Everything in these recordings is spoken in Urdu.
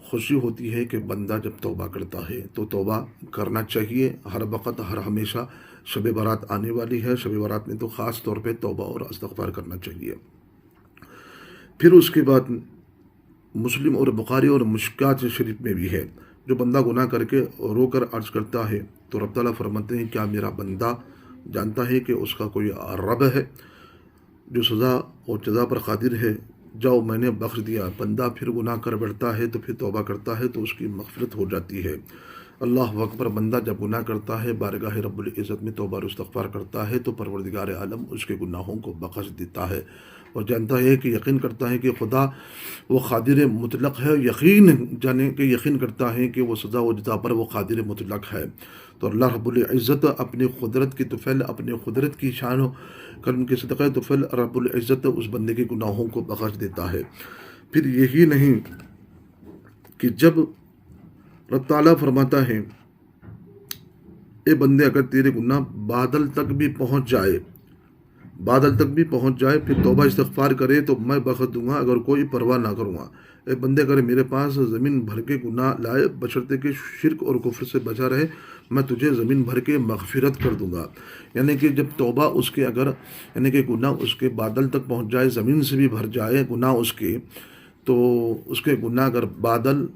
خوشی ہوتی ہے کہ بندہ جب توبہ کرتا ہے تو توبہ کرنا چاہیے ہر وقت، ہر ہمیشہ۔ شب برات آنے والی ہے، شب برات میں تو خاص طور پہ توبہ اور استغفار کرنا چاہیے۔ پھر اس کے بعد مسلم اور بخاری اور مشکات شریف میں بھی ہے، جو بندہ گناہ کر کے رو کر عرض کرتا ہے تو رب تعالیٰ فرماتے ہیں کیا میرا بندہ جانتا ہے کہ اس کا کوئی رب ہے جو سزا اور جزا پر قادر ہے؟ جاؤ میں نے بخش دیا۔ بندہ پھر گناہ کر بیٹھتا ہے تو پھر توبہ کرتا ہے تو اس کی مغفرت ہو جاتی ہے۔ اللہ اکبر، بندہ جب گناہ کرتا ہے بارگاہ رب العزت میں توبہ اور استغفار کرتا ہے تو پروردگار عالم اس کے گناہوں کو بخش دیتا ہے، اور جانتا ہے کہ یقین کرتا ہے کہ خدا وہ قادر مطلق ہے، یقین کرتا ہے کہ وہ سزا و جزا پر وہ قادر مطلق ہے۔ تو اللہ رب العزت اپنی قدرت کی طفیل، اپنے قدرت کی شان و کرم کے صدقہ طفیل رب العزت اس بندے کے گناہوں کو بخش دیتا ہے۔ پھر یہی نہیں کہ جب رب تعالیٰ فرماتا ہے اے بندے اگر تیرے گناہ بادل تک بھی پہنچ جائے پھر توبہ استغفار کرے تو میں بخش دوں گا، اگر کوئی پرواہ نہ کروں گا۔ اے بندے اگر میرے پاس زمین بھر کے گناہ لائے بشرطے کہ شرک اور کفر سے بچا رہے، میں تجھے زمین بھر کے مغفرت کر دوں گا۔ یعنی کہ جب توبہ اس کے یعنی کہ گناہ اس کے بادل تک پہنچ جائے، زمین سے بھی بھر جائے گناہ اس کے، تو اس کے گناہ اگر بادل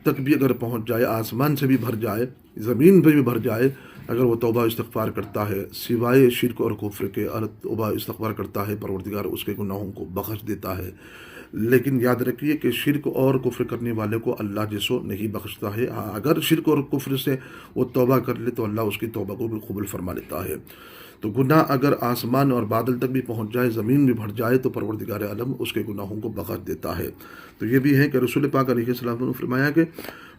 تک بھی اگر پہنچ جائے، آسمان سے بھی بھر جائے، زمین پہ بھی بھر جائے، اگر وہ توبہ استغفار کرتا ہے سوائے شرک اور کفر کے، توبہ استغفار کرتا ہے، پروردگار اس کے گناہوں کو بخش دیتا ہے۔ لیکن یاد رکھیے کہ شرک اور کفر کرنے والے کو اللہ جسو نہیں بخشتا ہے۔ ہاں، اگر شرک اور کفر سے وہ توبہ کر لے تو اللہ اس کی توبہ کو بھی قبول فرما لیتا ہے۔ تو گناہ اگر آسمان اور بادل تک بھی پہنچ جائے، زمین بھی بھر جائے، تو پروردگار عالم اس کے گناہوں کو بخش دیتا ہے۔ تو یہ بھی ہے کہ رسول پاک علیہ السلام نے فرمایا کہ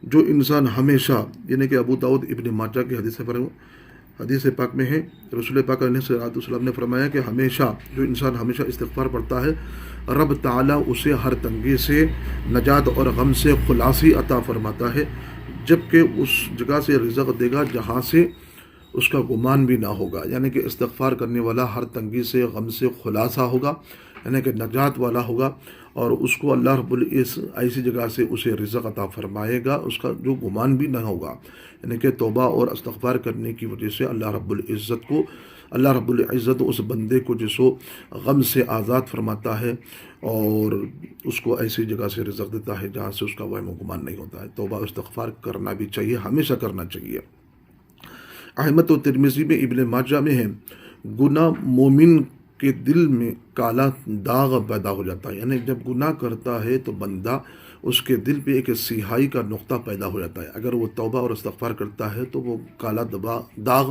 جو انسان ہمیشہ، یعنی کہ ابو داؤد ابن ماجہ کی حدیث پاک میں ہے، رسول پاک علیہ السلام نے فرمایا کہ جو انسان ہمیشہ استغفار پڑھتا ہے، رب تعالیٰ اسے ہر تنگی سے نجات اور غم سے خلاصی عطا فرماتا ہے، جبکہ اس جگہ سے رزق دے گا جہاں سے اس کا گمان بھی نہ ہوگا۔ یعنی کہ استغفار کرنے والا ہر تنگی سے، غم سے خلاصہ ہوگا، یعنی کہ نجات والا ہوگا، اور اس کو اللہ رب العزت ایسی جگہ سے اسے رزق عطا فرمائے گا، اس کا جو گمان بھی نہ ہوگا۔ یعنی کہ توبہ اور استغفار کرنے کی وجہ سے اللہ رب العزت اس بندے کو جسو غم سے آزاد فرماتا ہے، اور اس کو ایسی جگہ سے رزق دیتا ہے جہاں سے اس کا وہم و گمان نہیں ہوتا ہے۔ توبہ اور استغفار کرنا بھی چاہیے، ہمیشہ کرنا چاہیے۔ احمد و ترمذی میں، ابن ماجہ میں ہے، گناہ مومن کے دل میں کالا داغ پیدا ہو جاتا ہے۔ یعنی جب گناہ کرتا ہے تو بندہ، اس کے دل پہ ایک سیاہی کا نقطہ پیدا ہو جاتا ہے۔ اگر وہ توبہ اور استغفار کرتا ہے تو وہ کالا داغ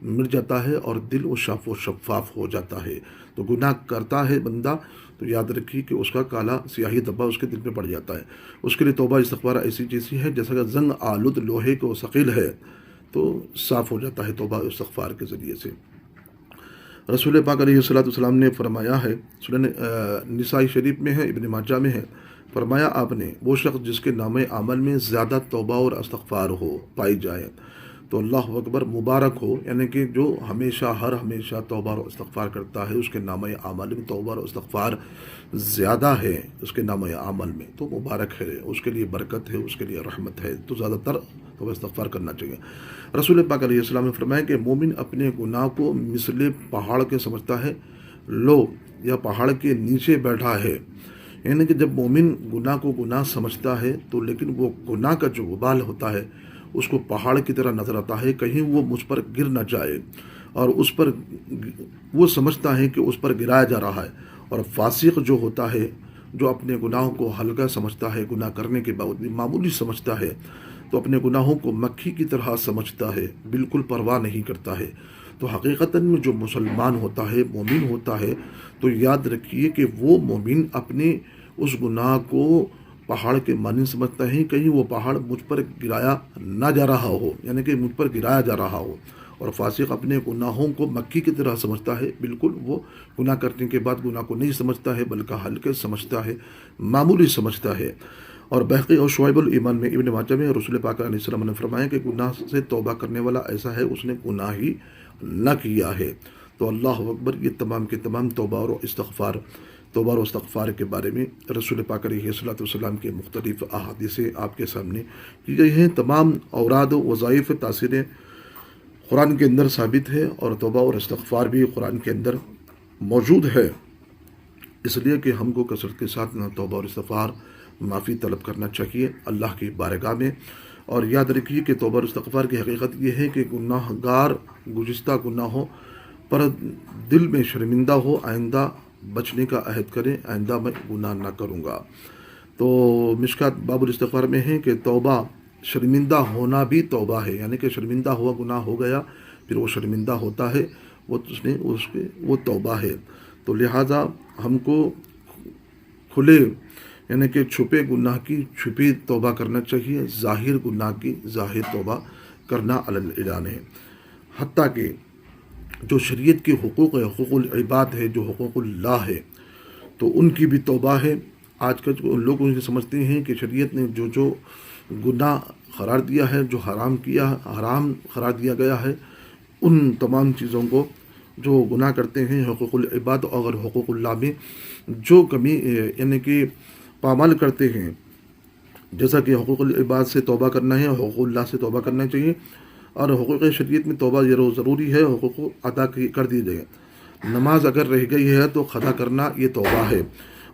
مٹ جاتا ہے اور دل وہ صاف و شفاف ہو جاتا ہے۔ تو گناہ کرتا ہے بندہ تو یاد رکھیے کہ اس کا کالا سیاہی دبا اس کے دل پہ پڑ جاتا ہے۔ اس کے لیے توبہ استغفار ایسی چیز ہے جیسا کہ زنگ آلود لوہے کو ثقیل ہے، تو صاف ہو جاتا ہے توبہ استغفار کے ذریعے سے۔ رسول پاک علیہ السلام نے فرمایا ہے، سنن نسائی شریف میں ہے، ابن ماجہ میں ہے، فرمایا آپ نے، وہ شخص جس کے نامہ عمل میں زیادہ توبہ اور استغفار پائی جائے تو اللہ اکبر مبارک ہو۔ یعنی کہ جو ہر ہمیشہ توبہ اور استغفار کرتا ہے، اس کے نامہ عمل میں توبہ اور استغفار زیادہ ہے، اس کے نامہ عمل میں تو مبارک ہے، اس کے لیے برکت ہے، اس کے لیے رحمت ہے، تو زیادہ تر توبہ استغفار کرنا چاہیے۔ رسول پاک علیہ السلام نے فرمایا کہ مومن اپنے گناہ کو مثل پہاڑ کے سمجھتا ہے، لو یا پہاڑ کے نیچے بیٹھا ہے۔ یعنی کہ جب مومن گناہ کو گناہ سمجھتا ہے تو لیکن وہ گناہ کا جو وبال ہوتا ہے اس کو پہاڑ کی طرح نظر آتا ہے، کہیں وہ مجھ پر گر نہ جائے، اور اس پر وہ سمجھتا ہے کہ اس پر گرایا جا رہا ہے۔ اور فاسق جو ہوتا ہے، جو اپنے گناہوں کو ہلکا سمجھتا ہے، گناہ کرنے کے باوجود بھی معمولی سمجھتا ہے، تو اپنے گناہوں کو مکھی کی طرح سمجھتا ہے، بالکل پرواہ نہیں کرتا ہے۔ تو حقیقتاً میں جو مسلمان ہوتا ہے، مومن ہوتا ہے، تو یاد رکھیے کہ وہ مومن اپنے اس گناہ کو پہاڑ کے مانند سمجھتا ہے، کہیں وہ پہاڑ مجھ پر گرایا نہ جا رہا ہو، یعنی کہ مجھ پر گرایا جا رہا ہو۔ اور فاسق اپنے گناہوں کو مکھی کی طرح سمجھتا ہے، بالکل وہ گناہ کرنے کے بعد گناہ کو نہیں سمجھتا ہے بلکہ ہلکے سمجھتا ہے، معمولی سمجھتا ہے۔ اور بحقی اور شعیب الایمان میں، ابن ماجہ میں، رسول پاک علیہ السلام نے فرمایا کہ گناہ سے توبہ کرنے والا ایسا ہے اس نے گناہ ہی نہ کیا ہے۔ تو اللہ اکبر، یہ تمام کے تمام توبہ اور استغفار توبہ اور استغفار کے بارے میں رسول پاک علیہ الصلوۃ والسلام کے مختلف احادیث آپ کے سامنے کی گئی ہیں۔ تمام اوراد و وظائف تاثیریں قرآن کے اندر ثابت ہے، اور توبہ اور استغفار بھی قرآن کے اندر موجود ہے۔ اس لیے کہ ہم کو کثرت کے ساتھ توبہ اور استغفار معافی طلب کرنا چاہیے اللہ کی بارگاہ میں۔ اور یاد رکھیے کہ توبہ اور استغفار کی حقیقت یہ ہے کہ گناہ گار گزشتہ گناہوں پر دل میں شرمندہ ہو، آئندہ بچنے کا عہد کرے، آئندہ میں گناہ نہ کروں گا۔ تو مشکات باب الاستغفار میں ہے کہ توبہ شرمندہ ہونا بھی توبہ ہے، یعنی کہ شرمندہ ہوا گناہ ہو گیا پھر وہ شرمندہ ہوتا ہے، وہ توبہ ہے۔ تو لہٰذا ہم کو کھلے یعنی کہ چھپے گناہ کی چھپی توبہ کرنا چاہیے، ظاہر گناہ کی ظاہر توبہ کرنا علی الاعلان ہے۔ حتیٰ کہ جو شریعت کے حقوق ہے، حقوق العباد ہے، جو حقوق اللہ ہے، تو ان کی بھی توبہ ہے۔ آج کل لوگ یہ سمجھتے ہیں کہ شریعت نے جو گناہ قرار دیا ہے، جو حرام قرار دیا گیا ہے، ان تمام چیزوں کو جو گناہ کرتے ہیں حقوق العباد اور حقوق اللہ میں جو کمی یعنی کہ پامال کرتے ہیں، جیسا کہ حقوق العباد سے توبہ کرنا ہے، حقوق اللہ سے توبہ کرنا چاہیے، اور حقوق شریعت میں توبہ ضروری ہے، حقوق ادا کر دی جائے۔ نماز اگر رہ گئی ہے تو ادا کرنا یہ توبہ ہے،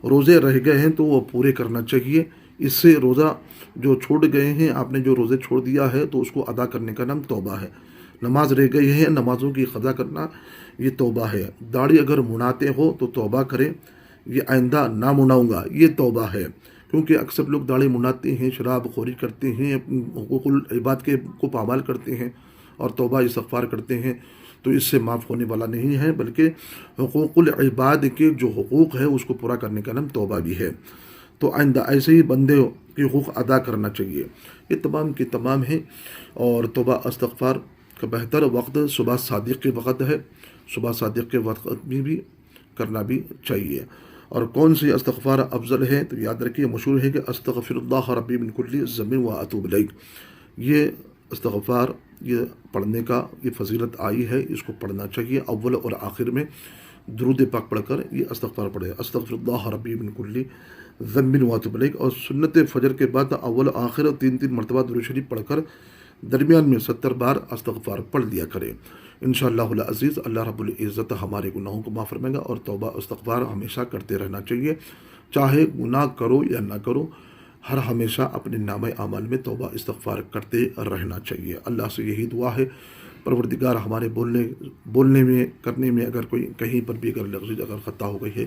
روزے رہ گئے ہیں تو وہ پورے کرنا چاہیے۔ اس سے روزہ جو چھوڑ گئے ہیں، آپ نے جو روزے چھوڑ دیا ہے تو اس کو ادا کرنے کا نام توبہ ہے۔ نماز رہ گئی ہے، نمازوں کی قضا کرنا یہ توبہ ہے۔ داڑھی اگر مناتے ہو تو توبہ کریں، یہ آئندہ نہ مناؤں گا، یہ توبہ ہے۔ کیونکہ اکثر لوگ داڑھی مناتے ہیں، شراب خوری کرتے ہیں، حقوق العباد کو پامال کرتے ہیں اور توبہ استغفار کرتے ہیں، تو اس سے معاف ہونے والا نہیں ہے، بلکہ حقوق العباد کے جو حقوق ہے اس کو پورا کرنے کا نام توبہ بھی ہے۔ تو آئندہ ایسے ہی بندے کے حقوق ادا کرنا چاہیے۔ یہ تمام کے تمام ہیں، اور توبہ استغفار کا بہتر وقت صبح صادق کے وقت ہے، صبح صادق کے وقت میں بھی کرنا بھی چاہیے۔ اور کون سی استغفار افضل ہے تو یاد رکھیے، مشہور ہے کہ استغفر اللہ ربی من کل ذنب واتوب الیہ۔ یہ استغفار یہ پڑھنے کا یہ فضیلت آئی ہے، اس کو پڑھنا چاہیے۔ اول اور آخر میں درود پاک پڑھ کر یہ استغفار پڑھے، استغفر اللہ ربی من کل ذنب واتوب الیہ۔ اور سنت فجر کے بعد اول آخر 3 مرتبہ درود شریف پڑھ کر درمیان میں 70 بار استغفار پڑھ لیا کرے۔ انشاءاللہ العزیز اللہ رب العزت ہمارے گناہوں کو معاف فرمائے گا، اور توبہ استغفار ہمیشہ کرتے رہنا چاہیے، چاہے گناہ کرو یا نہ کرو، ہر ہمیشہ اپنے نامہ اعمال میں توبہ استغفار کرتے رہنا چاہیے۔ اللہ سے یہی دعا ہے، پروردگار ہمارے بولنے میں کرنے میں اگر کوئی کہیں پر بھی اگر لفظ اگر خطا ہو گئی ہے